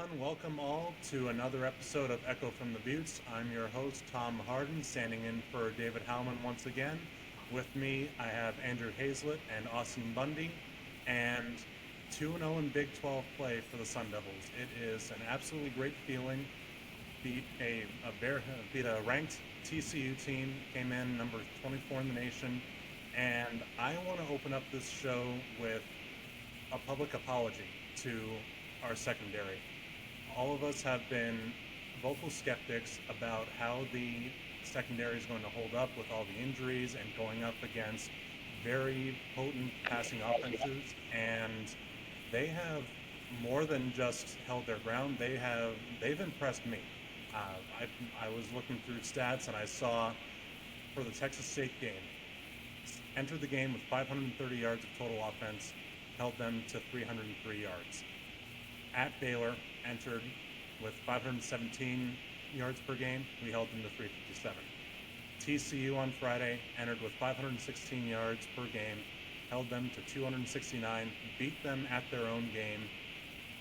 everyone. Welcome all to another episode of Echo from the Buttes. I'm your host, Tom Hardon, standing in for David Howman once again. With me, I have Andrew Hayslett and Austen Bundy, and 2-0 in Big 12 play for the Sun Devils. It is an absolutely great feeling. Beat beat a ranked TCU team, came in number 24 in the nation, and I want to open up this show with a public apology to our secondary. All of us have been vocal skeptics about how the secondary is going to hold up with all the injuries and going up against very potent passing offenses. And they have more than just held their ground. They've impressed me. I was looking through stats and I saw for the Texas State game, entered the game with 530 yards of total offense, held them to 303 yards. At Baylor, entered with 517 yards per game. We held them to 357. TCU on Friday entered with 516 yards per game, held them to 269, beat them at their own game.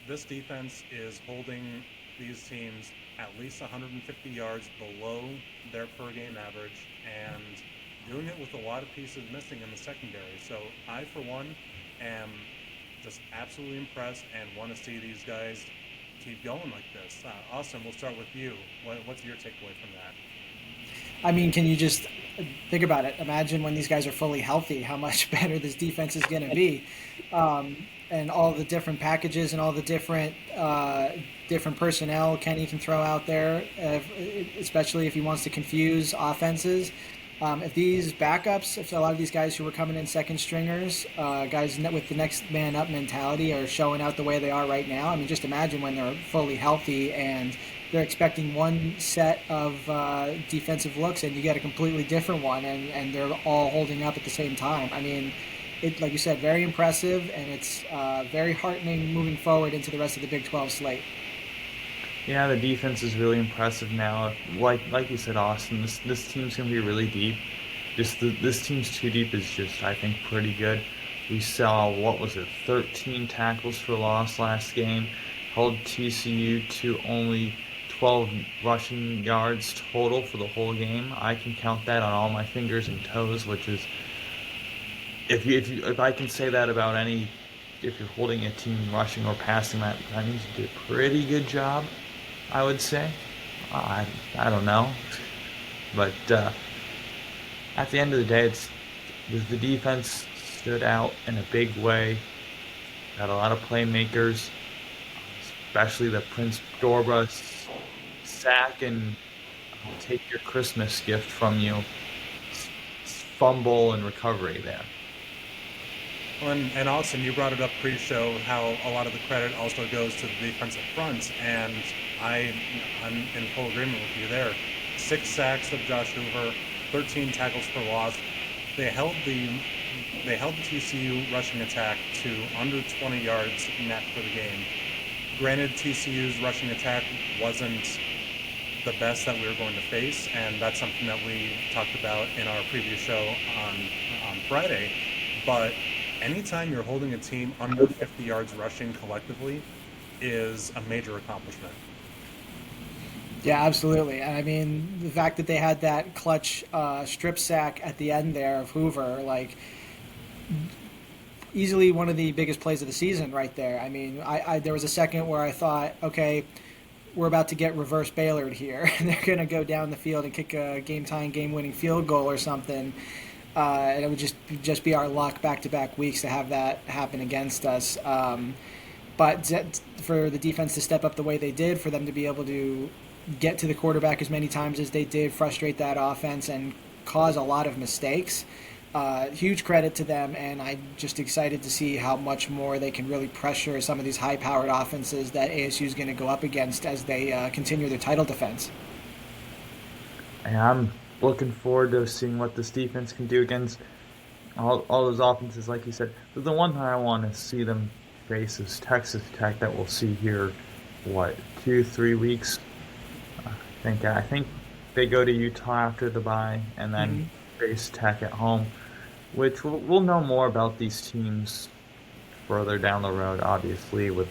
This defense is holding these teams at least 150 yards below their per game average and doing it with a lot of pieces missing in the secondary. So I, for one, am just absolutely impressed and want to see these guys keep going like this. Austin, we'll start with you. What's your takeaway from that? I mean, can you just think about it? Imagine when these guys are fully healthy, how much better this defense is going to be, and all the different packages and all the different personnel Kenny can throw out there, especially if he wants to confuse offenses. If these backups, if a lot of these guys who were coming in second stringers, guys with the next man up mentality are showing out the way they are right now, I mean, just imagine when they're fully healthy and they're expecting one set of defensive looks and you get a completely different one and they're all holding up at the same time. I mean, like you said, very impressive and it's very heartening moving forward into the rest of the Big 12 slate. Yeah, the defense is really impressive now. Like you said, Austin, this team's gonna be really deep. This team's too deep is just, I think, pretty good. We saw, what was it, 13 tackles for loss last game, held TCU to only 12 rushing yards total for the whole game. I can count that on all my fingers and toes, which is, if I can say that about any, if you're holding a team rushing or passing, that means you did a pretty good job, I would say. I don't know, but at the end of the day, the defense stood out in a big way. Got a lot of playmakers, especially the Prince Dorba sack and take your Christmas gift from you fumble and recovery there. Well, and Austin, you brought it up pre-show how a lot of the credit also goes to the defensive front, and I'm in full agreement with you there. 6 sacks of Josh Hoover, 13 tackles for loss. They held the TCU rushing attack to under 20 yards net for the game. Granted, TCU's rushing attack wasn't the best that we were going to face, and that's something that we talked about in our previous show on Friday. But anytime you're holding a team under 50 yards rushing collectively is a major accomplishment. Yeah, absolutely. And I mean, the fact that they had that clutch strip sack at the end there of Hoover, like easily one of the biggest plays of the season right there. I mean, I there was a second where I thought, okay, we're about to get reverse Baylor here. They're going to go down the field and kick a game-tying, game-winning field goal or something. And it would just be our luck back-to-back weeks to have that happen against us. But for the defense to step up the way they did, for them to be able to get to the quarterback as many times as they did, frustrate that offense, and cause a lot of mistakes, huge credit to them, and I'm just excited to see how much more they can really pressure some of these high-powered offenses that ASU is going to go up against as they continue their title defense. And I'm looking forward to seeing what this defense can do against all those offenses, like you said. But the one thing I want to see them face is Texas Tech that we'll see here, 2-3 weeks. I think they go to Utah after the bye and then face Tech at home, which we'll know more about these teams further down the road, obviously, with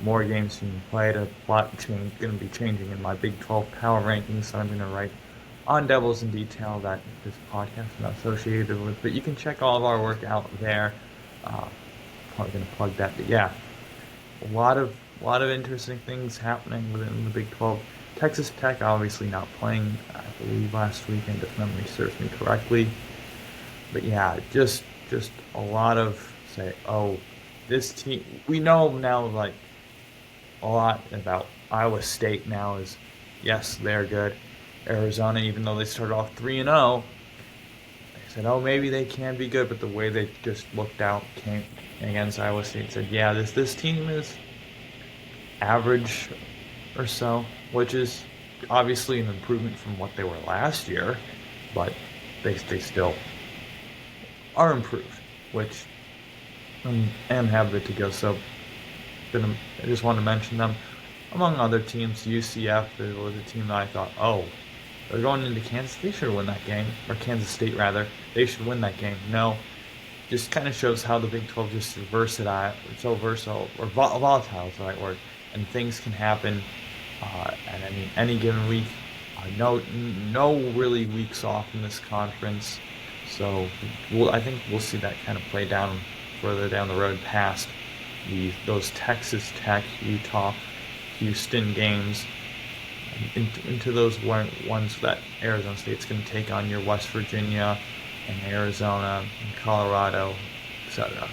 more games being played. A lot going to be changing in my Big 12 power rankings, so I'm going to write on Devils in detail that this podcast is not associated with. But you can check all of our work out there. Probably going to plug that. But yeah, a lot of interesting things happening within the Big 12. Texas Tech obviously not playing, I believe, last weekend, if memory serves me correctly. But yeah, just a lot of this team. We know now, like, a lot about Iowa State now is, yes, they're good. Arizona, even though they started off 3-0, they said, oh, maybe they can be good, but the way they just looked out came against Iowa State said, yeah, this team is average or so, which is obviously an improvement from what they were last year, but they still are improved, which and have good to go. So I just want to mention them. Among other teams, UCF was a team that I thought, oh, they're going into Kansas. They should win that game, or Kansas State rather. They should win that game. No, just kind of shows how the Big 12 just is versatile, so versatile, or volatile is the right word, and things can happen at any given week. No really weeks off in this conference, so I think we'll see that kind of play down further down the road past those Texas Tech, Utah, Houston games, into those ones that Arizona State's going to take on your West Virginia and Arizona and Colorado, etc.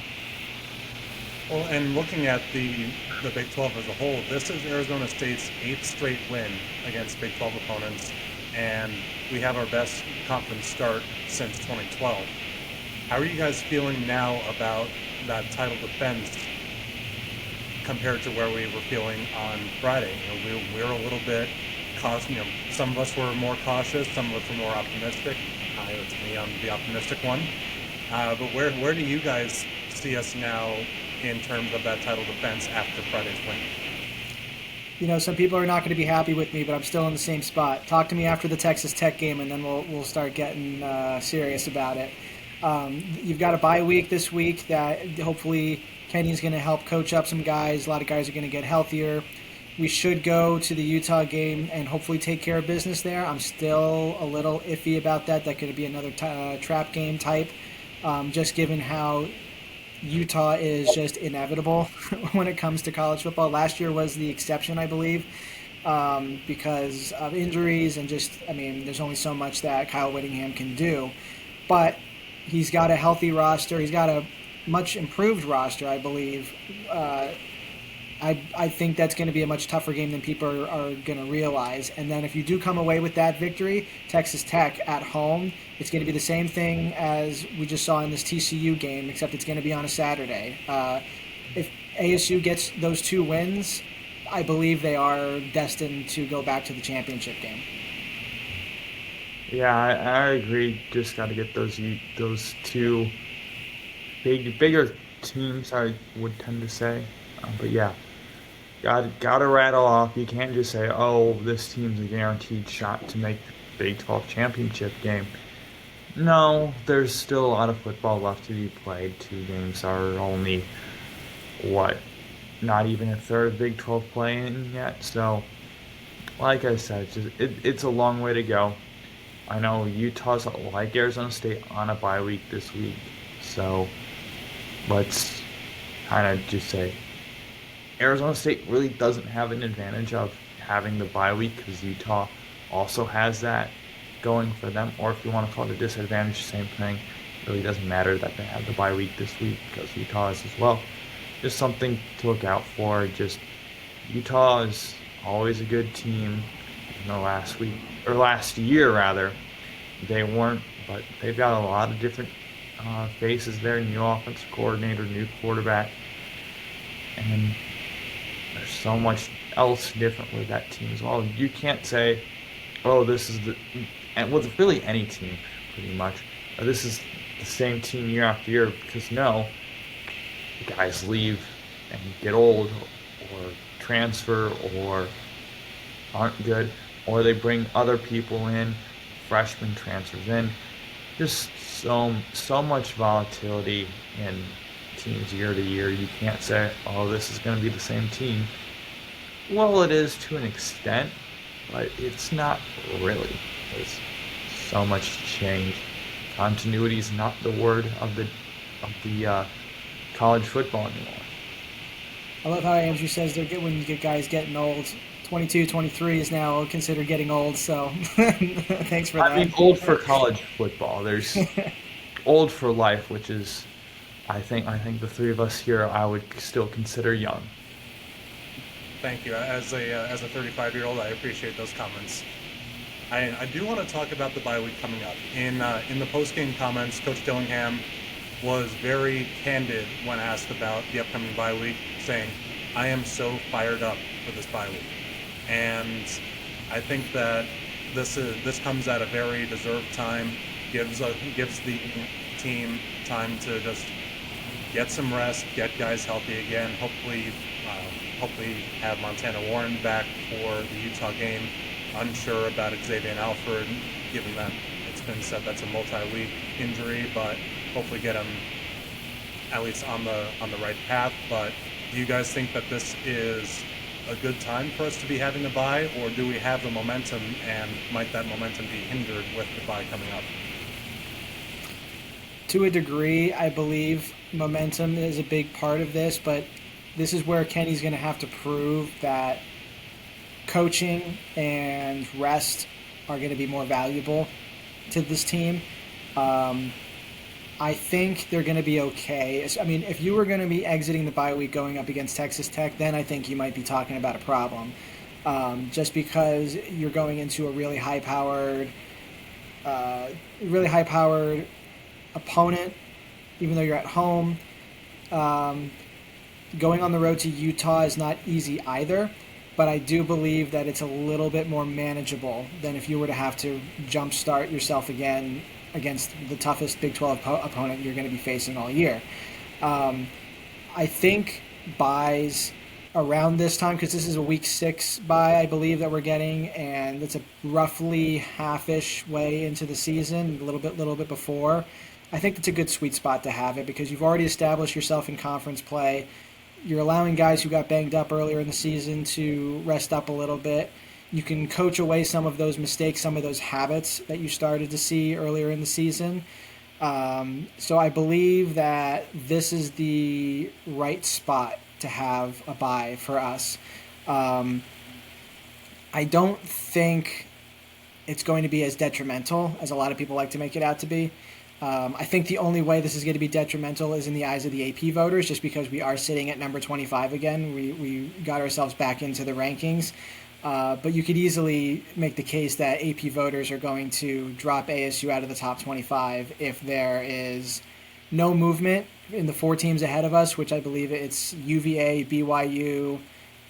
Well, and looking at the Big 12 as a whole, this is Arizona State's 8th straight win against Big 12 opponents, and we have our best conference start since 2012. How are you guys feeling now about that title defense compared to where we were feeling on Friday? We were a little bit cautious. Some of us were more cautious, some of us were more optimistic. It's me, I'm the optimistic one. But where do you guys see us now in terms of that title defense after Friday's win? Some people are not going to be happy with me, but I'm still in the same spot. Talk to me after the Texas Tech game, and then we'll start getting serious about it. You've got a bye week this week that hopefully Kenny's going to help coach up some guys. A lot of guys are going to get healthier. We should go to the Utah game and hopefully take care of business there. I'm still a little iffy about that. That could be another trap game type, just given how Utah is just inevitable when it comes to college football. Last year was the exception, I believe, because of injuries and there's only so much that Kyle Whittingham can do. But he's got a healthy roster. He's got a much improved roster, I believe. I think that's going to be a much tougher game than people are going to realize. And then if you do come away with that victory, Texas Tech at home, it's going to be the same thing as we just saw in this TCU game, except it's going to be on a Saturday. If ASU gets those 2 wins, I believe they are destined to go back to the championship game. Yeah, I agree. Just got to get those 2 bigger teams, I would tend to say. But yeah, got to rattle off. You can't just say, oh, this team's a guaranteed shot to make the Big 12 championship game. No, there's still a lot of football left to be played. 2 games are only, not even a third of Big 12 playing yet. So, like I said, it's a long way to go. I know Utah's like Arizona State on a bye week this week. So, let's kind of just say Arizona State really doesn't have an advantage of having the bye week because Utah also has that going for them. Or if you want to call it a disadvantage, same thing. It really doesn't matter that they have the bye week this week because Utah is as well. Just something to look out for. Just Utah is always a good team. Last year rather, they weren't, but they've got a lot of different faces there. New offensive coordinator, new quarterback, and there's so much else different with that team as well. You can't say, oh, this is with really any team pretty much, this is the same team year after year, because no, the guys leave and get old or transfer or aren't good, or they bring other people in, freshmen transfers in. Just so much volatility in teams year to year. You can't say, oh, this is going to be the same team. Well, it is to an extent, but it's not really. There's so much change. Continuity is not the word of the college football anymore. I love how Andrew says when you get guys getting old. 22, 23 is now considered getting old, so thanks for that. I mean, old for college football. There's old for life, which is, I think the three of us here, I would still consider young. Thank you. As a 35-year-old, I appreciate those comments. I do want to talk about the bye week coming up. In the post-game comments, Coach Dillingham was very candid when asked about the upcoming bye week, saying, "I am so fired up for this bye week," and I think that this comes at a very deserved time. Gives the team time to just get some rest, get guys healthy again. Hopefully have Montana Warren back for the Utah game. Unsure about Xavier Alford, given that it's been said that's a multi-week injury, but hopefully get him at least on the right path. But do you guys think that this is a good time for us to be having a bye, or do we have the momentum, and might that momentum be hindered with the bye coming up? To a degree, I believe momentum is a big part of this, but this is where Kenny's going to have to prove that coaching and rest are going to be more valuable to this team. I think they're going to be okay. I mean, if you were going to be exiting the bye week going up against Texas Tech, then I think you might be talking about a problem. Just because you're going into a really high-powered opponent, even though you're at home. Going on the road to Utah is not easy either, but I do believe that it's a little bit more manageable than if you were to have to jumpstart yourself again against the toughest Big 12 opponent you're going to be facing all year. I think buys around this time, because this is a week 6 bye, I believe, that we're getting, and it's a roughly half-ish way into the season, a little bit before. I think it's a good sweet spot to have it, because you've already established yourself in conference play. You're allowing guys who got banged up earlier in the season to rest up a little bit. You can coach away some of those mistakes, some of those habits that you started to see earlier in the season. So I believe that this is the right spot to have a bye for us. I don't think it's going to be as detrimental as a lot of people like to make it out to be. I think the only way this is going to be detrimental is in the eyes of the AP voters, just because we are sitting at number 25 again. We got ourselves back into the rankings. But you could easily make the case that AP voters are going to drop ASU out of the top 25 if there is no movement in the 4 teams ahead of us, which I believe it's UVA, BYU,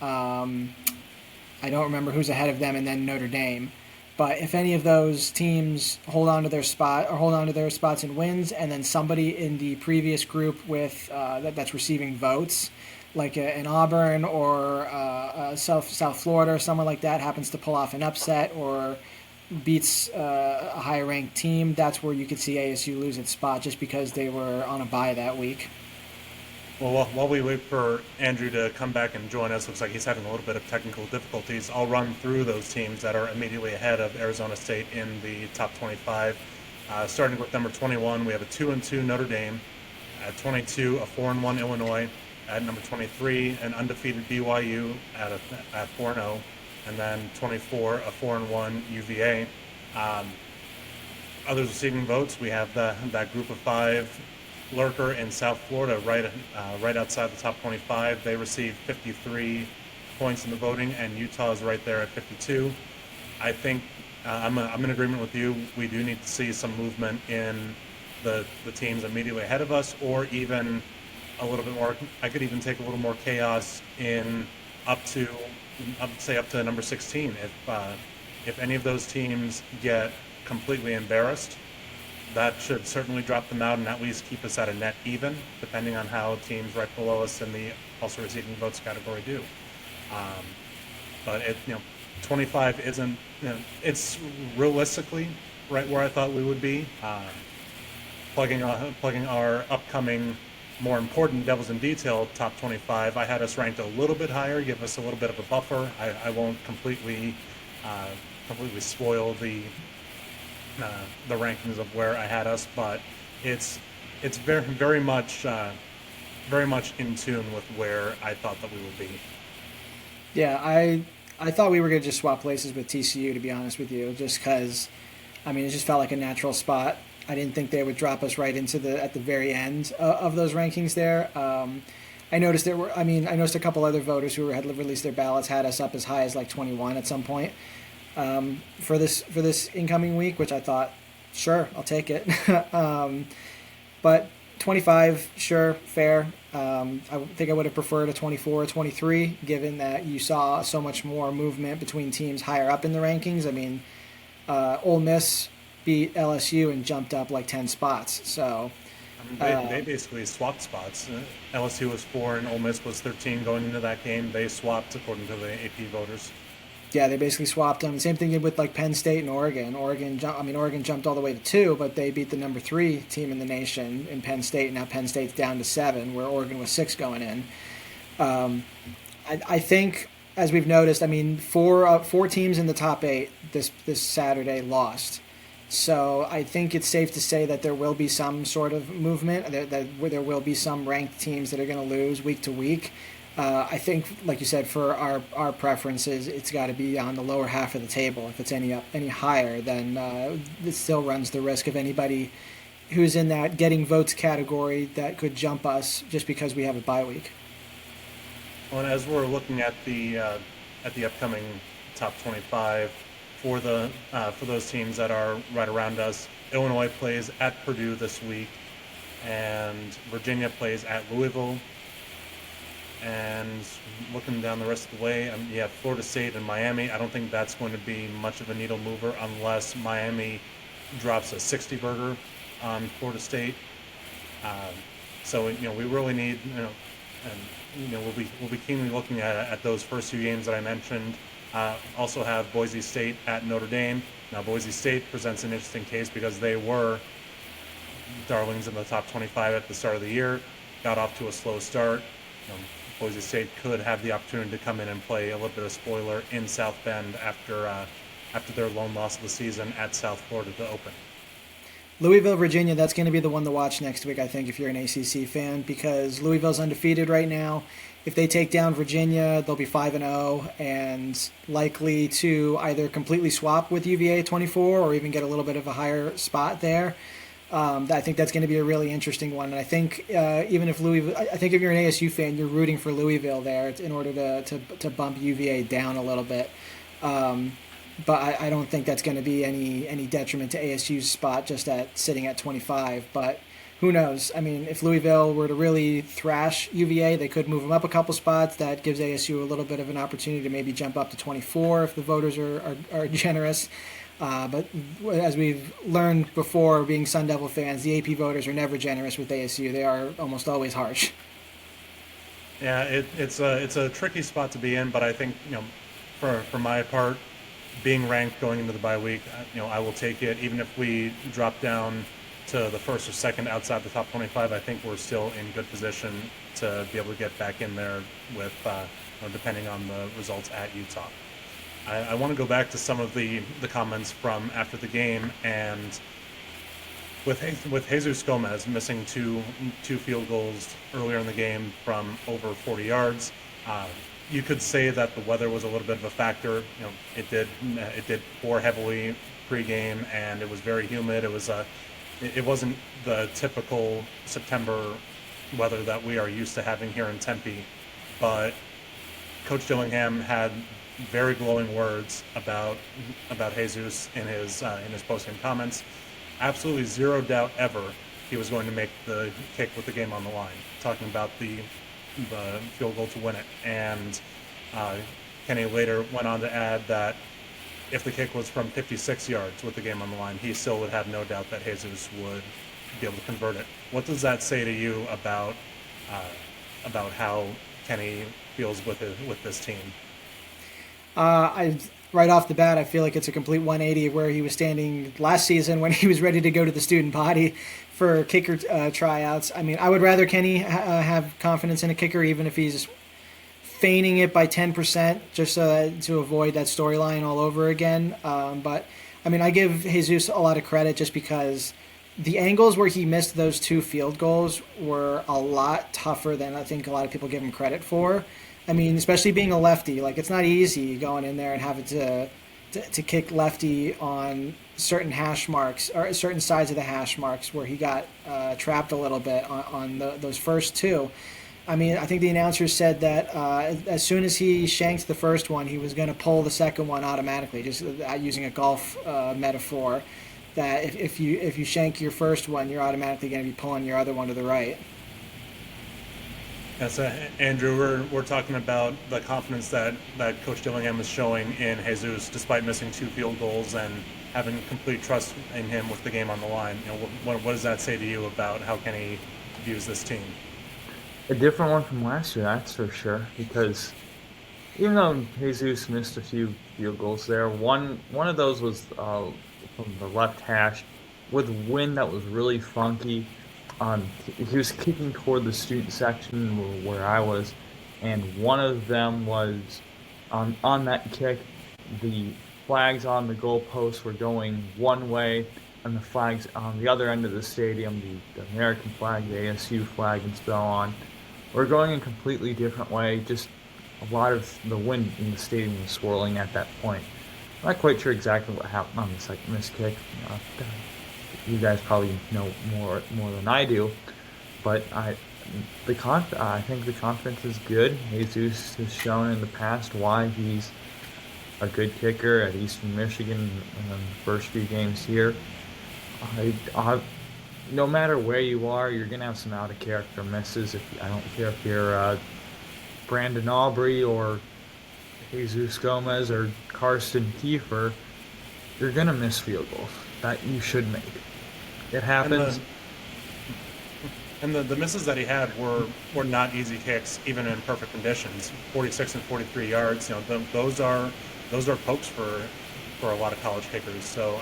I don't remember who's ahead of them, and then Notre Dame. But if any of those teams hold on to their spots and wins, and then somebody in the previous group with that's receiving votes, like an Auburn or South Florida or someone like that, happens to pull off an upset or beats a higher ranked team, that's where you could see ASU lose its spot, just because they were on a bye that week. Well, while we wait for Andrew to come back and join us, looks like he's having a little bit of technical difficulties. I'll run through those teams that are immediately ahead of Arizona State in the top 25. Starting with number 21, we have a 2-2 Notre Dame. At 22, a 4-1 Illinois. At number 23, an undefeated BYU at 4-0. And then 24, a 4-1 UVA. Others receiving votes, we have that group of 5 lurker in South Florida, right outside the top 25. They received 53 points in the voting, and Utah is right there at 52. I think I'm in agreement with you. We do need to see some movement in the teams immediately ahead of us, or even a little bit more. I could even take a little more chaos in up to number 16. If any of those teams get completely embarrassed, that should certainly drop them out and at least keep us at a net even, depending on how teams right below us in the also receiving votes category do. But 25 isn't. It's realistically right where I thought we would be. Plugging our upcoming more important devils in detail top 25, I had us ranked a little bit higher, give us a little bit of a buffer. I won't completely spoil the rankings of where I had us, but it's very much in tune with where I thought that we would be. Yeah, I thought we were going to just swap places with TCU, to be honest with you, just because, I mean, it just felt like a natural spot. I didn't think they would drop us right into at the very end of those rankings there. I noticed I noticed a couple other voters who had released their ballots had us up as high as like 21 at some point for this incoming week, which I thought, sure, I'll take it. But 25, sure, fair. I think I would have preferred a 24 or 23, given that you saw so much more movement between teams higher up in the rankings. I mean, Ole Miss beat LSU and jumped up like 10 spots. So I mean, they basically swapped spots. LSU was 4 and Ole Miss was 13 going into that game. They swapped according to the AP voters. yeah, they basically swapped them. Same thing with like Penn State and Oregon. Oregon jumped all the way to 2, but they beat the number 3 team in the nation in Penn State. Now Penn State's down to 7, where Oregon was 6 going in. I think, as we've noticed, I mean, four teams in the top 8 this Saturday lost. So I think it's safe to say that there will be some sort of movement, that there will be some ranked teams that are going to lose week to week. I think, like you said, for our preferences, it's got to be on the lower half of the table. If it's any higher, then it still runs the risk of anybody who's in that getting votes category that could jump us just because we have a bye week. Well, and as we're looking at the upcoming top 25 for those teams that are right around us, Illinois plays at Purdue this week, and Virginia plays at Louisville. And looking down the rest of the way, you have Florida State and Miami. I don't think that's going to be much of a needle mover unless Miami drops a 60 burger on Florida State. So we really need we'll be keenly looking at those first few games that I mentioned. Also have Boise State at Notre Dame. Now Boise State presents an interesting case because they were darlings in the top 25 at the start of the year, got off to a slow start. Boise State could have the opportunity to come in and play a little bit of spoiler in South Bend after their lone loss of the season at South Florida to open. Louisville, Virginia, that's going to be the one to watch next week, I think, if you're an ACC fan, because Louisville's undefeated right now. If they take down Virginia, they'll be 5-0 and likely to either completely swap with UVA 24 or even get a little bit of a higher spot there. I think that's going to be a really interesting one. And I think even if Louisville, I think if you're an ASU fan, you're rooting for Louisville there in order to bump UVA down a little bit. But I don't think that's going to be any detriment to ASU's spot just sitting at 25. But who knows? I mean, if Louisville were to really thrash UVA, they could move them up a couple spots. That gives ASU a little bit of an opportunity to maybe jump up to 24 if the voters are generous. But as we've learned before, being Sun Devil fans, the AP voters are never generous with ASU. They are almost always harsh. Yeah, it's a tricky spot to be in, but I think for my part, being ranked going into the bye week, I will take it. Even if we drop down to the first or second outside the top 25, I think we're still in good position to be able to get back in there with depending on the results at Utah. I want to go back to some of the comments from after the game, and with Jesus Gomez missing two field goals earlier in the game from over 40 yards, you could say that the weather was a little bit of a factor. It did pour heavily pregame, and it was very humid. It wasn't the typical September weather that we are used to having here in Tempe, but Coach Dillingham had very glowing words about Jesus in his post-game comments. Absolutely zero doubt ever he was going to make the kick with the game on the line, talking about the field goal to win it. And Kenny later went on to add that if the kick was from 56 yards with the game on the line, he still would have no doubt that Jesus would be able to convert it. What does that say to you about how Kenny feels with this team? I right off the bat, I feel like it's a complete 180 of where he was standing last season when he was ready to go to the student body for kicker tryouts. I mean, I would rather Kenny have confidence in a kicker, even if he's feigning it by 10%, just to avoid that storyline all over again. But I mean, I give Jesus a lot of credit just because the angles where he missed those two field goals were a lot tougher than I think a lot of people give him credit for. I mean, especially being a lefty, like it's not easy going in there and having to kick lefty on certain hash marks or certain sides of the hash marks where he got trapped a little bit on those first two. I mean, I think the announcer said that as soon as he shanked the first one, he was going to pull the second one automatically, just using a golf metaphor. That if you shank your first one, you're automatically going to be pulling your other one to the right. Yes, Andrew, we're talking about the confidence that Coach Dillingham is showing in Jesus, despite missing 2 field goals and having complete trust in him with the game on the line. You know, what does that say to you about how Kenny views this team? A different one from last year, that's for sure. Because even though Jesus missed a few field goals there, one of those was from the left hash with wind that was really funky. He was kicking toward the student section where I was, and one of them was on that kick. The flags on the goalposts were going one way, and the flags on the other end of the stadium, the American flag, the ASU flag, and so on, were going a completely different way. Just a lot of the wind in the stadium was swirling at that point. I'm not quite sure exactly what happened on the second missed kick. You guys probably know more than I do, but I think the confidence is good. Jesus has shown in the past why he's a good kicker at Eastern Michigan in the first few games here. No matter where you are, you're gonna have some out of character misses. I don't care if you're Brandon Aubrey or Jesus Gomez or Karsten Kiefer, you're gonna miss field goals that you should make. It happens. And the misses that he had were not easy kicks, even in perfect conditions. 46 and 43 yards. You know, those are pokes for a lot of college kickers. So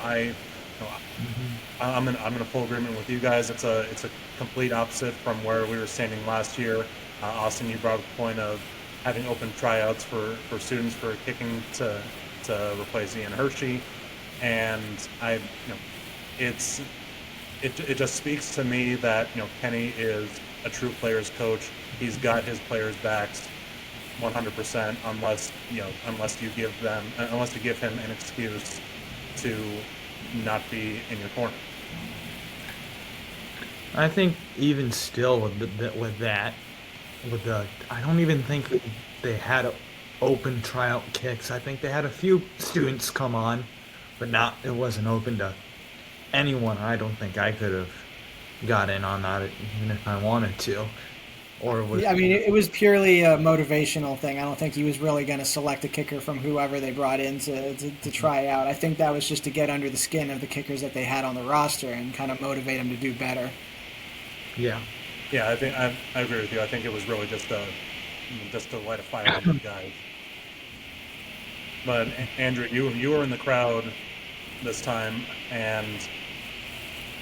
I'm in a full agreement with you guys. It's a complete opposite from where we were standing last year. Austen, you brought up the point of having open tryouts for students for kicking to replace Ian Hershey, and it just speaks to me that Kenny is a true players coach. He's got his players' backs 100%, unless you give him an excuse to not be in your corner. I think even still I don't even think they had open tryout kicks. I think they had a few students come on, but it wasn't open to anyone. I don't think I could have got in on that even if I wanted to. I mean, it was purely a motivational thing. I don't think he was really going to select a kicker from whoever they brought in to try out. I think that was just to get under the skin of the kickers that they had on the roster and kind of motivate them to do better. Yeah. Yeah, I think I agree with you. I think it was really just to light a fire under the guys. But Andrew, you were in the crowd this time, and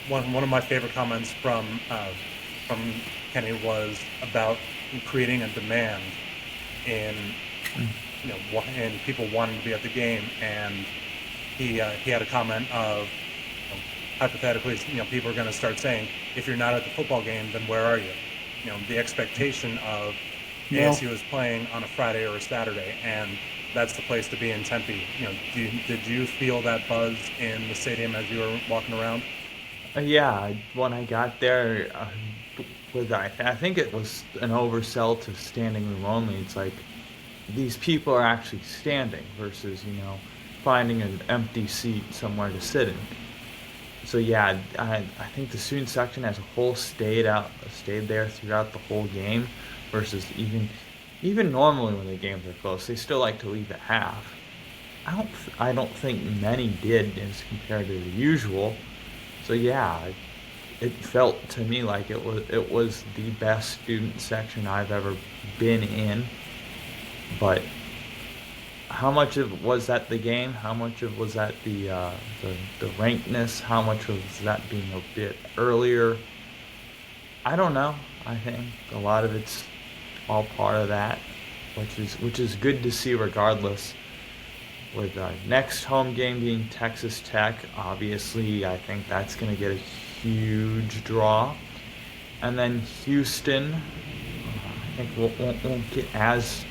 one of my favorite comments from Kenny was about creating a demand in and people wanting to be at the game, and he had a comment of hypothetically, people are going to start saying, if you're not at the football game, then where are you? The expectation of ASU is playing on a Friday or a Saturday, and that's the place to be in Tempe. Did you feel that buzz in the stadium as you were walking around? Yeah, when I got there, I think it was an oversell to standing room only. It's like these people are actually standing versus finding an empty seat somewhere to sit in. So yeah, I think the student section as a whole stayed there throughout the whole game, versus even normally when the games are close, they still like to leave at half. I don't think many did as compared to the usual. So yeah, it felt to me like it was the best student section I've ever been in. But how much of was that the game? How much of was that the rankedness? How much was that being a bit earlier? I don't know. I think a lot of it's all part of that, which is good to see regardless. With our next home game being Texas Tech, obviously I think that's going to get a huge draw. And then Houston, I think won't get as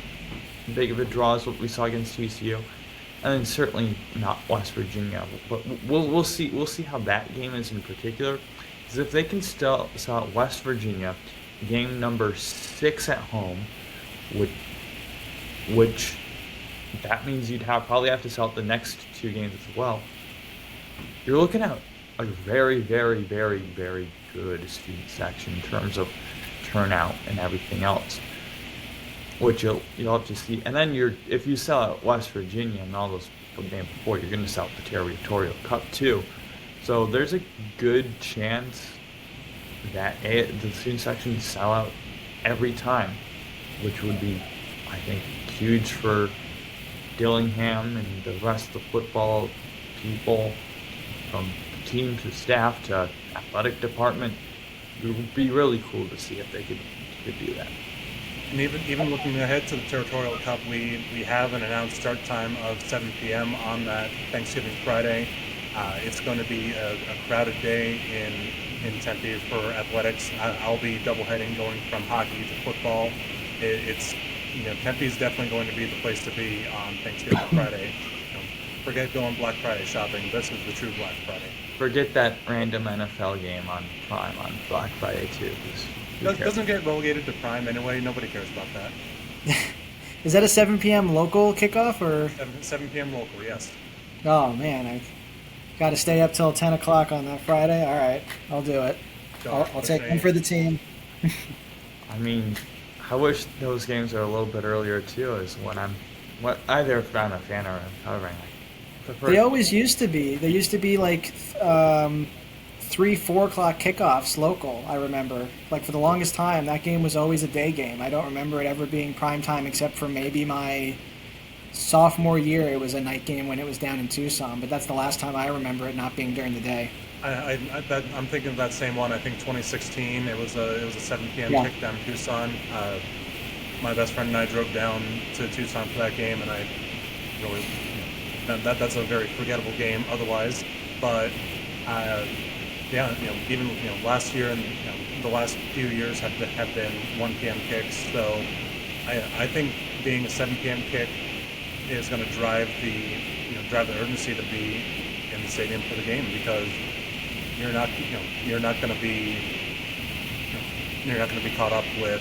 big of a draw as what we saw against TCU. And then certainly not West Virginia, but we'll see how that game is in particular. Because if they can still sell out West Virginia, game number 6 at home, which that means you'd probably have to sell out the next 2 games as well. You're looking at a very, very, very, very good student section in terms of turnout and everything else, which you'll have to see. And then if you sell out West Virginia and all those games before, you're going to sell out the Territorial Cup too. So there's a good chance that the student section sell out every time, which would be, I think, huge for Dillingham and the rest of the football people, from team to staff to athletic department. It would be really cool to see if they could do that. And even looking ahead to the Territorial Cup, we have an announced start time of 7 p.m. on that Thanksgiving Friday. It's going to be a crowded day in Tempe for athletics. I'll be doubleheading, going from hockey to football. Tempe is definitely going to be the place to be on Thanksgiving Friday. Forget going Black Friday shopping. This is the true Black Friday. Forget that random NFL game on Prime on Black Friday too. Doesn't get relegated to Prime anyway. Nobody cares about that. Is that a 7 p.m. local kickoff or? 7 p.m. local, yes. Oh man, I got to stay up till 10 o'clock on that Friday. All right, I'll do it. I'll take one for the team. I mean, I wish those games are a little bit earlier too. Either if I'm a fan or covering. They always used to be. There used to be like 3-4 o'clock kickoffs local. I remember, like for the longest time, that game was always a day game. I don't remember it ever being prime time except for maybe my sophomore year. It was a night game when it was down in Tucson, but that's the last time I remember it not being during the day. I'm thinking of that same one. I think 2016. It was a 7 p.m. kick down in Tucson. My best friend and I drove down to Tucson for that game, and I really that's a very forgettable game otherwise. But even last year and the last few years have been 1 p.m. kicks. So I think being a 7 p.m. kick is going to drive the urgency to be in the stadium for the game, because you're not going to be caught up with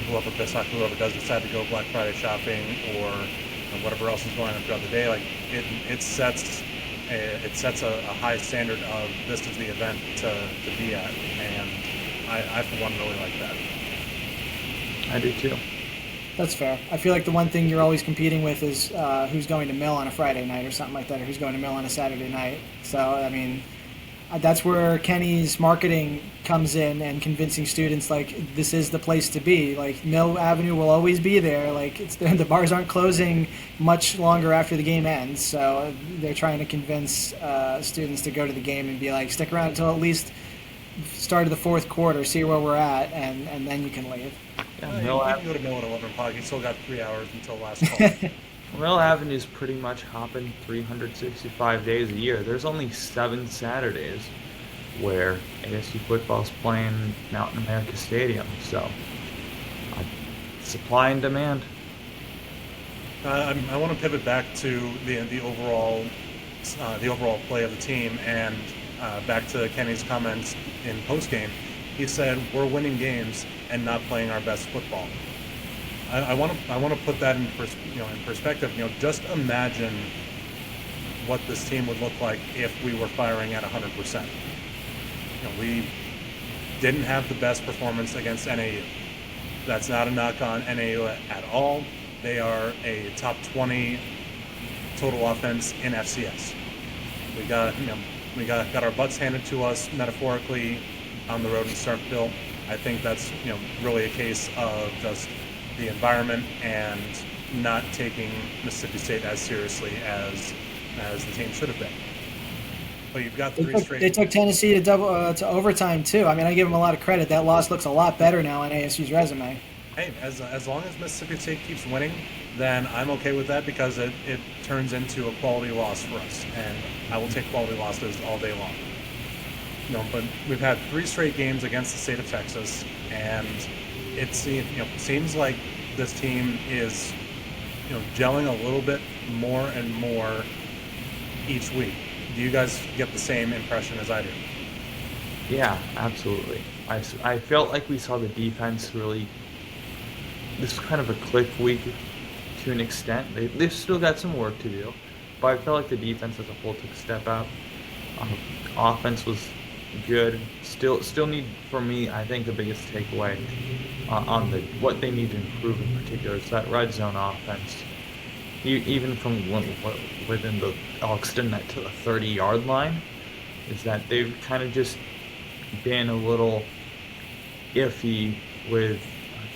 whoever does decide to go Black Friday shopping or whatever else is going on throughout the day. Like it sets a high standard of this is the event to be at, and I for one really like that. I do too. That's fair. I feel like the one thing you're always competing with is who's going to Mill on a Friday night or something like that, or who's going to Mill on a Saturday night. So, I mean, that's where Kenny's marketing comes in and convincing students, like, this is the place to be. Like, Mill Avenue will always be there. Like, the bars aren't closing much longer after the game ends. So they're trying to convince students to go to the game and be like, stick around until at least start of the fourth quarter, see where we're at, and then you can leave. Yeah, you can go to Mill at 11 o'clock. You still got 3 hours until last call. Mill Avenue is pretty much hopping 365 days a year. There's only 7 Saturdays where ASU football's playing Mountain America Stadium. So, supply and demand. I want to pivot back to the overall play of the team, and back to Kenny's comments in postgame. He said, "We're winning games and not playing our best football." I want to put that in perspective. Just imagine what this team would look like if we were firing at 100%. We didn't have the best performance against NAU. That's not a knock on NAU at all. They are a top 20 total offense in FCS. We got our butts handed to us metaphorically on the road in Starkville. I think that's really a case of just the environment and not taking Mississippi State as seriously as the team should have been. But you've got three straight. They took Tennessee to overtime too. I mean, I give them a lot of credit. That loss looks a lot better now on ASU's resume. Hey, as long as Mississippi State keeps winning, then I'm okay with that because it turns into a quality loss for us, and I will take quality losses all day long. But we've had 3 straight games against the state of Texas, and it seems like this team is gelling a little bit more and more each week. Do you guys get the same impression as I do? Yeah, absolutely. I felt like we saw the defense really. This was kind of a click week to an extent. They've still got some work to do, but I felt like the defense as a whole took a step up. Offense was good. Still need, for me, I think the biggest takeaway on what they need to improve in particular is that red zone offense. Even from within the Austen to the 30-yard line, is that they've kind of just been a little iffy with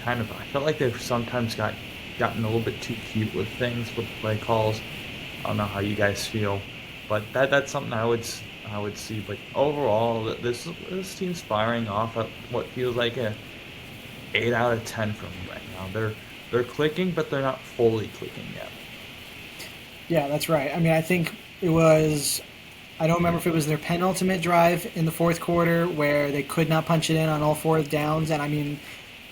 I felt like they've sometimes gotten a little bit too cute with things with play calls. I don't know how you guys feel, but that's something I would see. But overall, this team's firing off at what feels like a 8 out of 10 for me right now. They're clicking, but they're not fully clicking yet. Yeah, that's right. I mean, I think it was. I don't remember if it was their penultimate drive in the fourth quarter where they could not punch it in on all 4 downs, and I mean.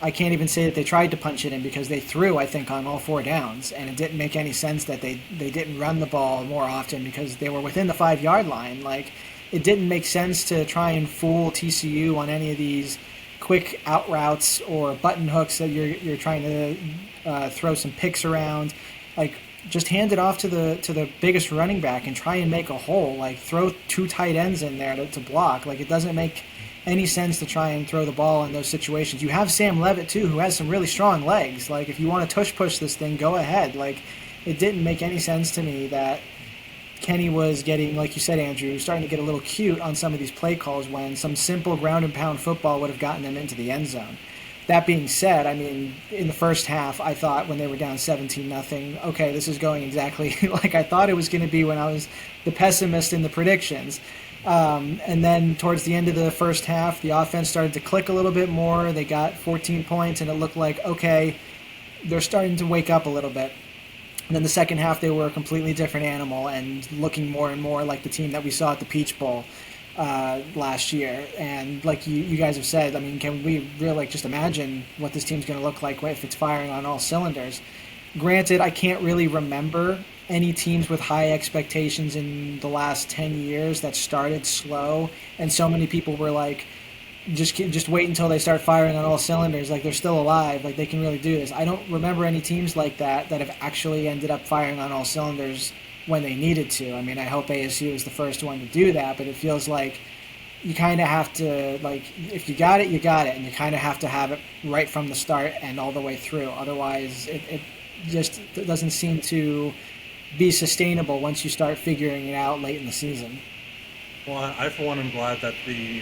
I can't even say that they tried to punch it in because they threw, I think, on all 4 downs, and it didn't make any sense that they didn't run the ball more often because they were within the 5-yard line. Like, it didn't make sense to try and fool TCU on any of these quick out routes or button hooks that you're trying to throw some picks around. Like, just hand it off to the biggest running back and try and make a hole. Like, throw 2 tight ends in there to block. Like, it doesn't make any sense to try and throw the ball in those situations. You have Sam Levitt too, who has some really strong legs. Like, if you want to tush push this thing, go ahead. Like, it didn't make any sense to me that Kenny was getting, like you said, Andrew, starting to get a little cute on some of these play calls when some simple ground and pound football would have gotten them into the end zone. That being said, I mean, in the first half, I thought when they were down 17-0, okay, this is going exactly like I thought it was going to be when I was the pessimist in the predictions. And then towards the end of the first half, the offense started to click a little bit more. They got 14 points, and it looked like, okay, they're starting to wake up a little bit. And then the second half, they were a completely different animal and looking more and more like the team that we saw at the Peach Bowl last year. And like you guys have said, I mean, can we really just imagine what this team's going to look like if it's firing on all cylinders? Granted, I can't really remember any teams with high expectations in the last 10 years that started slow, and so many people were like, just wait until they start firing on all cylinders, like they're still alive, like they can really do this. I don't remember any teams like that have actually ended up firing on all cylinders when they needed to. I mean, I hope ASU is the first one to do that, but it feels like you kind of have to, like, if you got it, you got it, and you kind of have to have it right from the start and all the way through. Otherwise, it just doesn't seem to be sustainable once you start figuring it out late in the season. Well, I for one am glad that the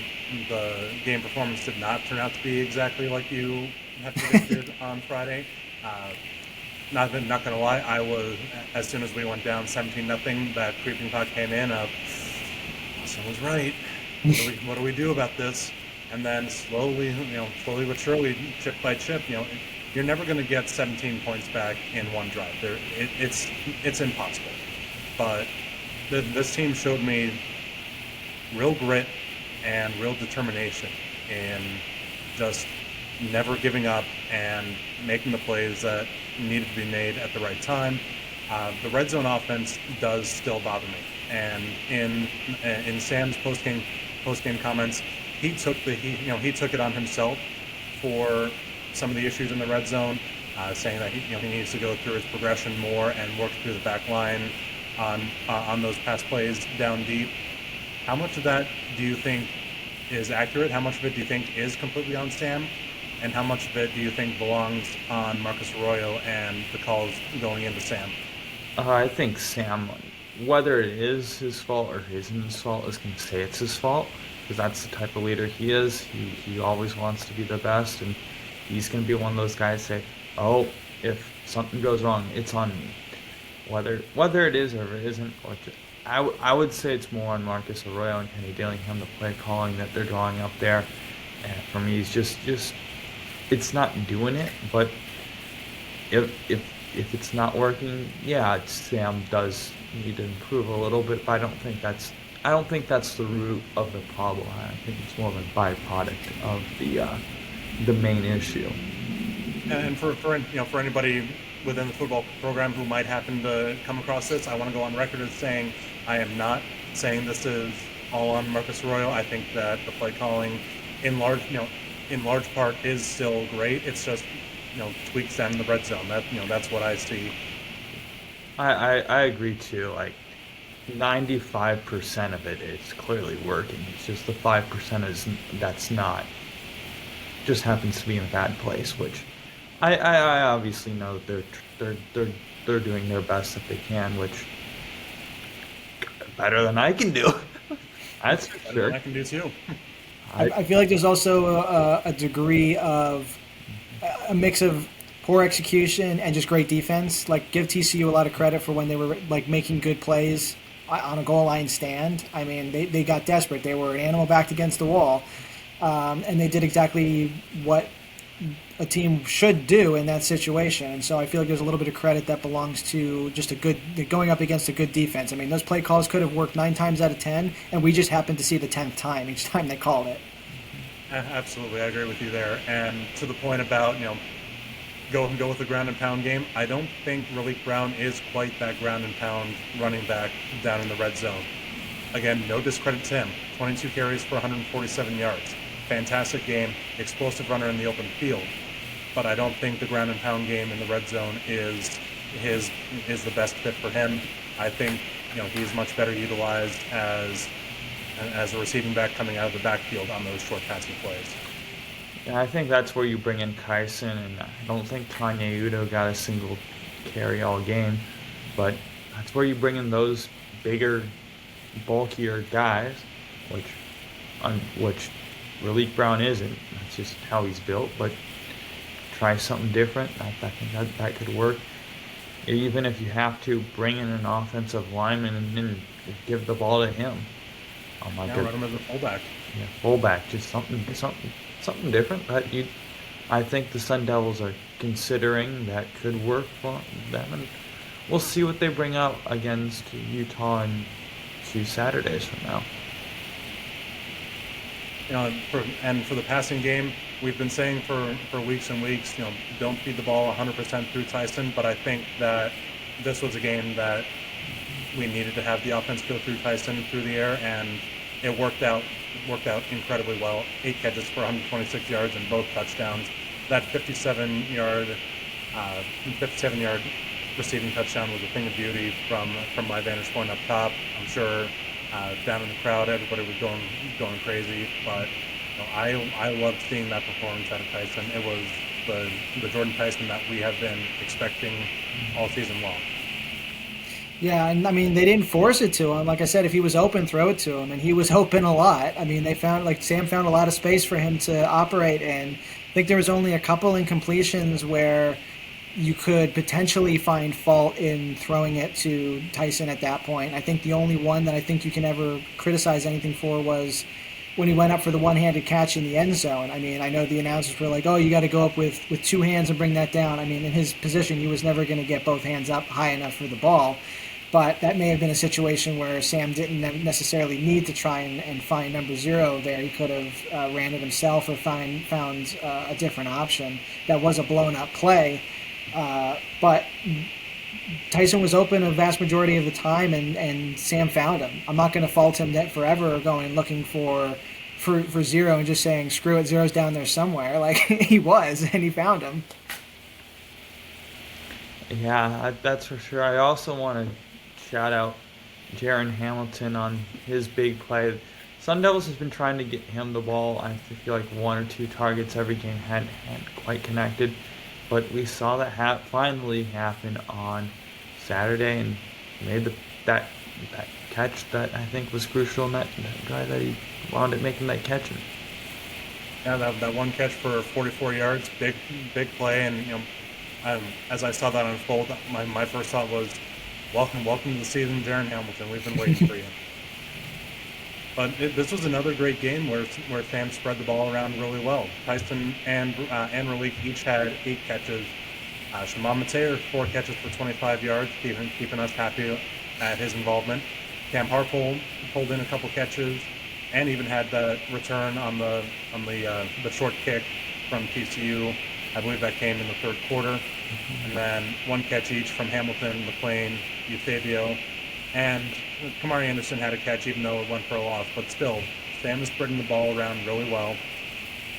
game performance did not turn out to be exactly like you had predicted on Friday. Not gonna lie, I was, as soon as we went down 17-0, that creeping thought came in of someone's right. What do we do about this? And then slowly but surely, chip by chip, you're never going to get 17 points back in one drive. It's impossible. But this team showed me real grit and real determination in just never giving up and making the plays that needed to be made at the right time. The red zone offense does still bother me. And in Sam's post-game comments, he took it on himself for some of the issues in the red zone, saying that he needs to go through his progression more and work through the back line on those pass plays down deep. How much of that do you think is accurate? How much of it do you think is completely on Sam? And how much of it do you think belongs on Marcus Arroyo and the calls going into Sam? I think Sam, whether it is his fault or isn't his fault, is going to say it's his fault, because that's the type of leader he is. He always wants to be the best, and he's going to be one of those guys say, oh, if something goes wrong, it's on me. Whether it is or it isn't, or just, I would say it's more on Marcus Arroyo and Kenny Dillingham, the play calling that they're drawing up there. And for me, it's just it's not doing it. But if it's not working, yeah, Sam does need to improve a little bit. But I don't think that's the root of the problem. I think it's more of a byproduct of the main issue. And for anybody within the football program who might happen to come across this, I want to go on record as saying I am not saying this is all on Marcus Arroyo. I think that the play calling in large part is still great. It's just tweaks down in the red zone. That's what I see. I agree too. Like 95% of it is clearly working. It's just the 5% that's not. Just happens to be in a bad place, which I obviously know that they're doing their best if they can, which better than I can do. That's for sure. I can do too. I feel like there's also a degree of a mix of poor execution and just great defense. Like, give TCU a lot of credit for when they were like making good plays on a goal line stand. I mean, they got desperate. They were an animal backed against the wall, and they did exactly what a team should do in that situation. And so I feel like there's a little bit of credit that belongs to just going up against a good defense. I mean, those play calls could have worked 9 times out of 10, and we just happened to see the 10th time each time they called it. Absolutely, I agree with you there. And to the point about go with the ground and pound game, I don't think Raleek Brown is quite that ground and pound running back down in the red zone. Again, no discredit to him. 22 carries for 147 yards. Fantastic game, explosive runner in the open field. But I don't think the ground and pound game in the red zone is the best fit for him. I think he's much better utilized as a receiving back coming out of the backfield on those short passing plays. Yeah, I think that's where you bring in Kyson, and I don't think Tanya Udo got a single carry all game, but that's where you bring in those bigger, bulkier guys, which Raleek Brown isn't. That's just how he's built, but try something different. I think that could work. Even if you have to bring in an offensive lineman and then give the ball to him. Run him as a fullback. Yeah, fullback, just something different. I think the Sun Devils are considering that could work for them, and we'll see what they bring out against Utah in 2 Saturdays from now. For the passing game, we've been saying for weeks and weeks, don't feed the ball 100% through Tyson. But I think that this was a game that we needed to have the offense go through Tyson through the air, and it worked out incredibly well. 8 catches for 126 yards and both touchdowns. That 57-yard receiving touchdown was a thing of beauty from my vantage point up top. I'm sure down in the crowd everybody was going crazy, but I loved seeing that performance out of Tyson. It was the Jordan Tyson that we have been expecting all season long. Yeah, and I mean, they didn't force it to him. Like I said, if he was open, throw it to him, and he was open a lot. I mean, Sam found a lot of space for him to operate in. I think there was only a couple incompletions where you could potentially find fault in throwing it to Tyson at that point. I think the only one that I think you can ever criticize anything for was when he went up for the one-handed catch in the end zone. I mean, I know the announcers were like, oh, you got to go up with 2 hands and bring that down. I mean, in his position, he was never going to get both hands up high enough for the ball. But that may have been a situation where Sam didn't necessarily need to try and find number 0 there. He could have ran it himself or found a different option. That was a blown-up play. But Tyson was open a vast majority of the time, and Sam found him. I'm not going to fault him forever going looking for 0 and just saying, screw it, 0's down there somewhere. Like, he was, and he found him. Yeah, that's for sure. I also want to shout out Jaron Hamilton on his big play. Sun Devils has been trying to get him the ball. I feel like 1 or 2 targets every game hadn't quite connected. But we saw that finally happen on Saturday and made that catch that I think was crucial in that guy that he wound up making that catch. Yeah, that one catch for 44 yards, big play, and As I saw that unfold, my first thought was, welcome to the season, Darren Hamilton. We've been waiting for you. But this was another great game where Sam spread the ball around really well. Tyson and Ralik each had 8 catches. Shimon Mateer, 4 catches for 25 yards, keeping us happy at his involvement. Cam Harpole pulled in a couple catches, and even had the return on the short kick from TCU. I believe that came in the third quarter. And then 1 catch each from Hamilton, McLean, Eusebio, and Kamari Anderson had a catch, even though it went for a loss. But still, Sam is spreading the ball around really well.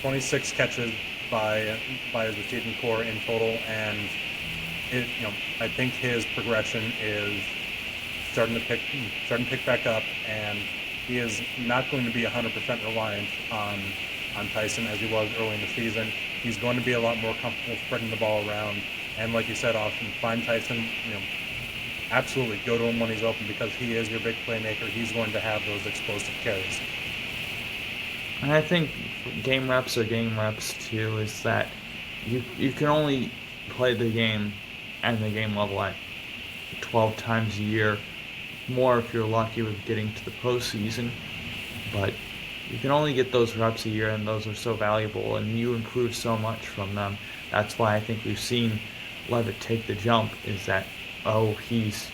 26 catches by his receiving core in total, and I think his progression is starting to pick back up, and he is not going to be 100% reliant on Tyson as he was early in the season. He's going to be a lot more comfortable spreading the ball around, and like you said, Austen, find Tyson. Absolutely go to him when he's open, because he is your big playmaker. He's going to have those explosive carries. And I think game reps are game reps too, is that you can only play the game at the game level at 12 times a year, more if you're lucky with getting to the postseason. But you can only get those reps a year, and those are so valuable, and you improve so much from them. That's why I think we've seen Levitt take the jump, is that, he's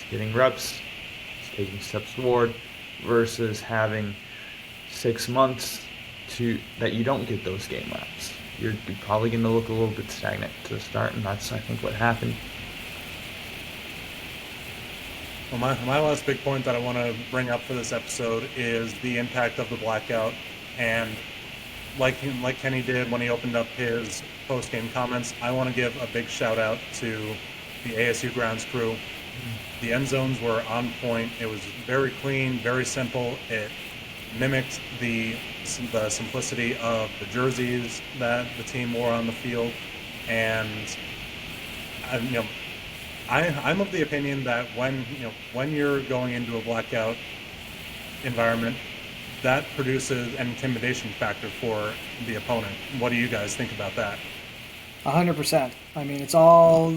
getting reps, he's taking steps forward, versus having 6 months that you don't get those game reps. You're probably going to look a little bit stagnant to start, and that's, I think, what happened. Well, my last big point that I want to bring up for this episode is the impact of the blackout. And like Kenny did when he opened up his post-game comments, I want to give a big shout-out to the ASU grounds crew. The end zones were on point. It was very clean, very simple. It mimicked the simplicity of the jerseys that the team wore on the field. And I'm of the opinion that when you're going into a blackout environment, that produces an intimidation factor for the opponent. What do you guys think about that? 100%. I mean, it's all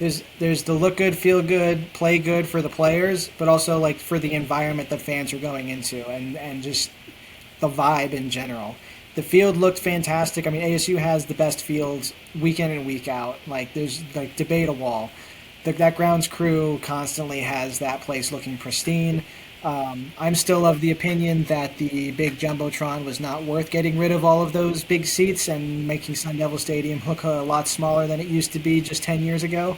there's the look good, feel good, play good for the players, but also like for the environment that fans are going into, and just the vibe in general. The field looked fantastic. I mean, ASU has the best fields week in and week out. Like, there's like debate a wall. That grounds crew constantly has that place looking pristine. I'm still of the opinion that the big Jumbotron was not worth getting rid of all of those big seats and making Sun Devil Stadium look a lot smaller than it used to be just 10 years ago.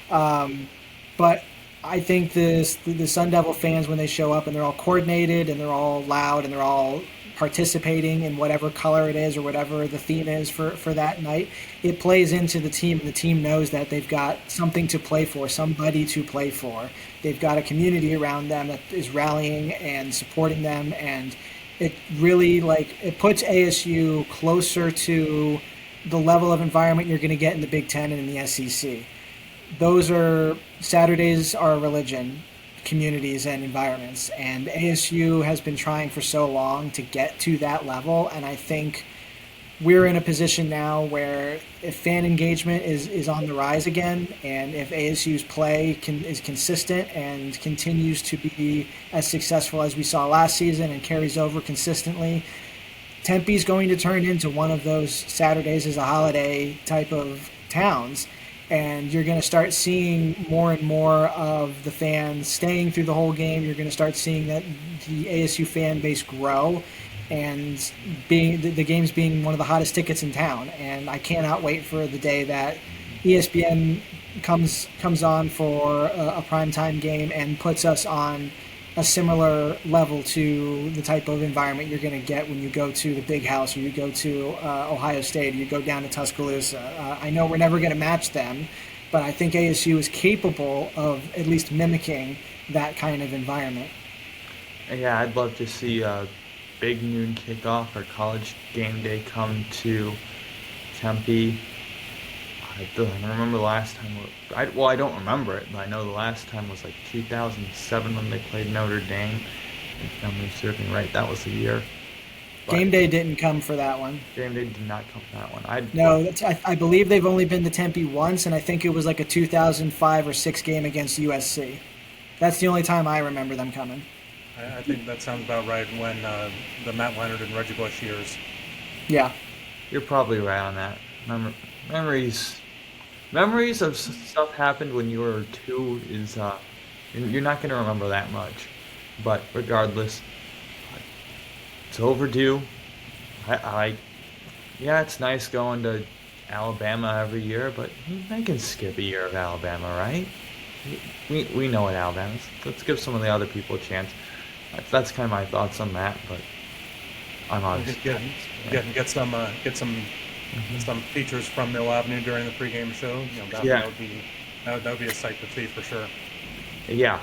But I think the Sun Devil fans, when they show up and they're all coordinated and they're all loud and they're all participating in whatever color it is or whatever the theme is for that night, it plays into the team, and the team knows that they've got something to play for, somebody to play for. They've got a community around them that is rallying and supporting them, and it really it puts ASU closer to the level of environment you're going to get in the Big Ten and in the SEC. Saturdays are a religion, communities and environments, and ASU has been trying for so long to get to that level, and I think we're in a position now where if fan engagement is on the rise again, and if ASU's play is consistent and continues to be as successful as we saw last season and carries over consistently, Tempe's going to turn into one of those Saturdays as a holiday type of towns. And you're going to start seeing more and more of the fans staying through the whole game. You're going to start seeing that the ASU fan base grow, and the games being one of the hottest tickets in town. And I cannot wait for the day that ESPN comes on for a primetime game and puts us on a similar level to the type of environment you're going to get when you go to the Big House, or you go to Ohio State, or you go down to Tuscaloosa. I know we're never going to match them, but I think ASU is capable of at least mimicking that kind of environment. Yeah, I'd love to see a big noon kickoff or college game day come to Tempe. I don't remember the last time. I don't remember it, but I know the last time was like 2007 when they played Notre Dame. If I'm certainly right, that was the year. But Game day didn't come for that one. game day did not come from that one. No, I believe they've only been to Tempe once, and I think it was like a 2005 or 6 game against USC. That's the only time I remember them coming. I think that sounds about right when the Matt Leonard and Reggie Bush years. Yeah. You're probably right on that. Memories, memories of stuff happened when you were 2 is you're not going to remember that much. But regardless, it's overdue. Yeah, it's nice going to Alabama every year, but I can skip a year of Alabama, right? We know what Alabama is. Let's give some of the other people a chance. That's kind of my thoughts on that, but I'm honest. Get some features from Mill Avenue during the pregame show. That would be a sight to see for sure. Yeah.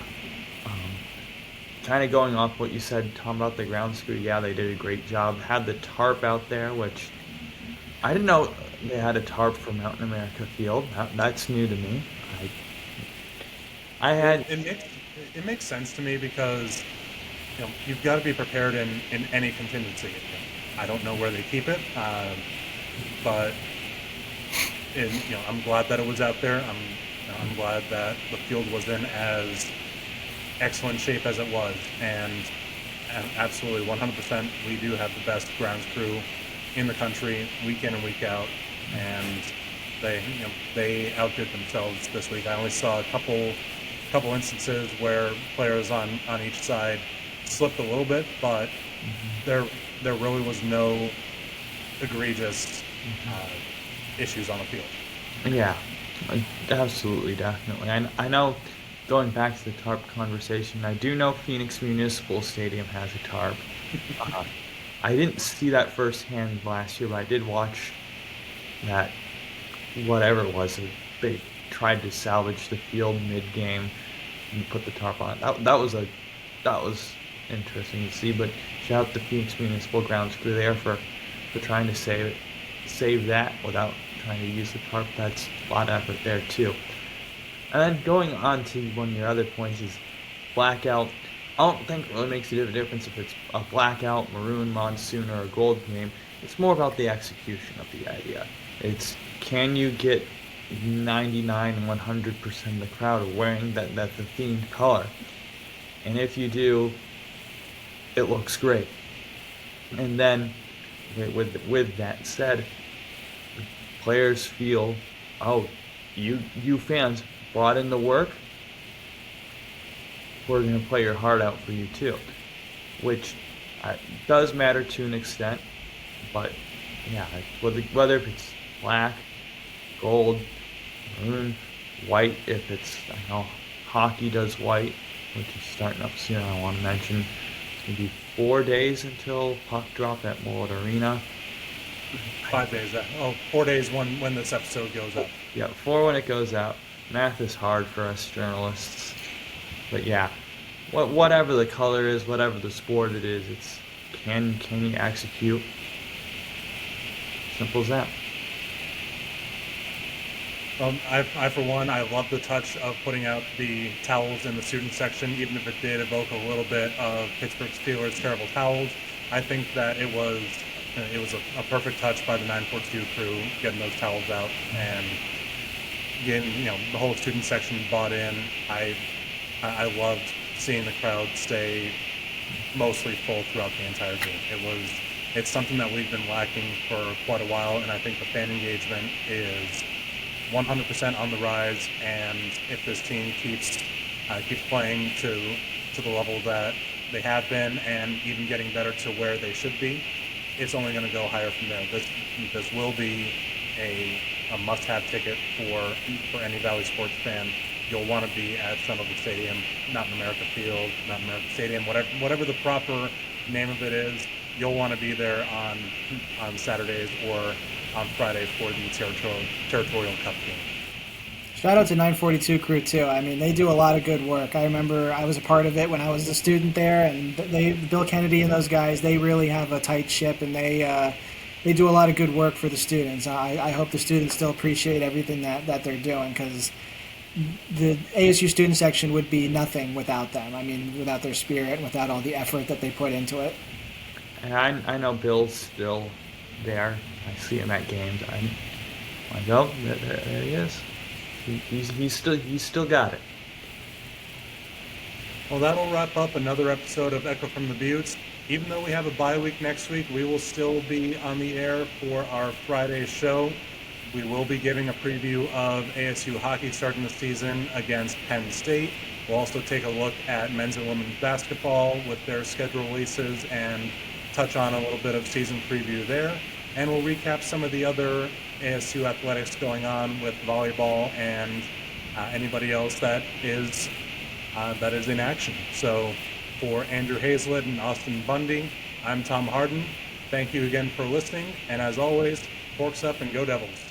Kind of going off what you said, Tom, about the ground screw. Yeah, they did a great job. Had the tarp out there, which I didn't know they had a tarp for Mountain America Field. That's new to me. It makes sense to me because you've got to be prepared in any contingency. I don't know where they keep it, but I'm glad that it was out there. I'm glad that the field was in as excellent shape as it was, and absolutely 100%, we do have the best grounds crew in the country, week in and week out, and they outdid themselves this week. I only saw a couple instances where players on each side slipped a little bit, but there really was no egregious issues on the field. Yeah, absolutely, definitely. I know, going back to the tarp conversation, I do know Phoenix Municipal Stadium has a tarp. I didn't see that firsthand last year, but I did watch that, whatever it was, they tried to salvage the field mid-game and put the tarp on it. That was interesting to see, but shout out to Phoenix Municipal Grounds crew there for trying to save that without trying to use the tarp. That's a lot of effort there too. And then going on to one of your other points is blackout. I don't think it really makes a difference if it's a blackout, maroon, monsoon, or a gold game. It's more about the execution of the idea. It's, can you get 99, 100% of the crowd wearing that the themed color? And if you do, it looks great. And then, with that said, players feel, oh, you fans brought in the work, we're going to play your heart out for you too, which does matter to an extent. But yeah, whether if it's black, gold, maroon, white, if it's, I know hockey does white, which is starting up soon. I want to mention it's going to be 4 days until puck drop at Mullet Arena. 5 days. 4 days when this episode goes up. Yeah, 4 when it goes out. Math is hard for us journalists. But yeah, whatever the color is, whatever the sport it is, it's can you execute? Simple as that. I for one, I love the touch of putting out the towels in the student section, even if it did evoke a little bit of Pittsburgh Steelers' terrible towels. I think that it was a perfect touch by the 942 crew getting those towels out and getting the whole student section bought in. I loved seeing the crowd stay mostly full throughout the entire game. It's something that we've been lacking for quite a while, and I think the fan engagement is 100% on the rise. And if this team keeps playing to the level that they have been, and even getting better to where they should be, it's only going to go higher from there. This will be a must-have ticket for any Valley sports fan. You'll want to be at Sun Devil Stadium, Mountain America Field, Mountain America Stadium, whatever the proper name of it is. You'll want to be there on Saturdays or on Friday for the territorial cup game. Shout out to 942 crew too. I mean, they do a lot of good work. I remember I was a part of it when I was a student there, and Bill Kennedy and those guys, they really have a tight ship, and they do a lot of good work for the students. I hope the students still appreciate everything that they're doing, because the ASU student section would be nothing without them. I mean, without their spirit, without all the effort that they put into it. And I know Bill's still there. I see him at games. I'm like, oh, there he is. He's still got it. Well, that'll wrap up another episode of Echo from the Buttes. Even though we have a bye week next week, we will still be on the air for our Friday show. We will be giving a preview of ASU hockey starting the season against Penn State. We'll also take a look at men's and women's basketball with their schedule releases and touch on a little bit of season preview there. And we'll recap some of the other ASU athletics going on with volleyball and anybody else that is in action. So for Andrew Hayslett and Austen Bundy, I'm Tom Hardon. Thank you again for listening. And as always, forks up and go Devils.